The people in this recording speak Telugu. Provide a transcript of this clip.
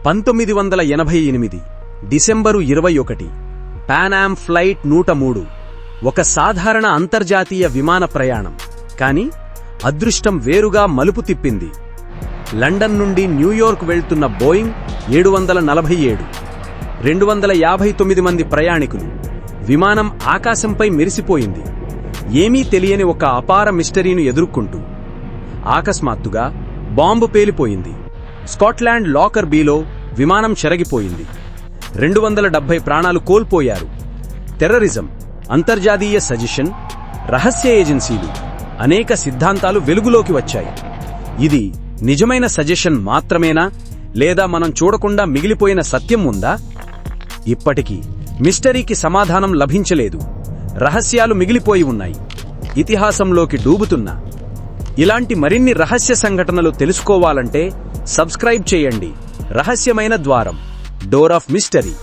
1988 డిసెంబరు 21 పాన్ ఆమ్ ఫ్లైట్ 103 ఒక సాధారణ అంతర్జాతీయ విమాన ప్రయాణం. కాని అదృష్టం వేరుగా మలుపు తిప్పింది. లండన్ నుండి న్యూయార్క్ వెళ్తున్న బోయింగ్ 747 259 మంది ప్రయాణికులు. విమానం ఆకాశంపై మెరిసిపోయింది, ఏమీ తెలియని ఒక అపార మిస్టరీను ఎదుర్కొంటూ. అకస్మాత్తుగా బాంబు పేలిపోయింది. స్కాట్లాండ్ లాకర్ బీలో విమానం చెరగిపోయింది. 270 ప్రాణాలు కోల్పోయారు. టెర్రరిజం, అంతర్జాతీయ సజెషన్, రహస్య ఏజెన్సీలు, అనేక సిద్ధాంతాలు వెలుగులోకి వచ్చాయి. ఇది నిజమైన సజెషన్ మాత్రమేనా, లేదా మనం చూడకుండా మిగిలిపోయిన సత్యం ఉందా? ఇప్పటికీ మిస్టరీకి సమాధానం లభించలేదు. రహస్యాలు మిగిలిపోయి ఉన్నాయి, ఇతిహాసంలోకి డూబుతున్నా. ఇలాంటి మరిన్ని రహస్య సంఘటనలు తెలుసుకోవాలంటే సబ్స్క్రైబ్ చేయండి. రహస్యమైన ద్వారం, డోర్ ఆఫ్ మిస్టరీ.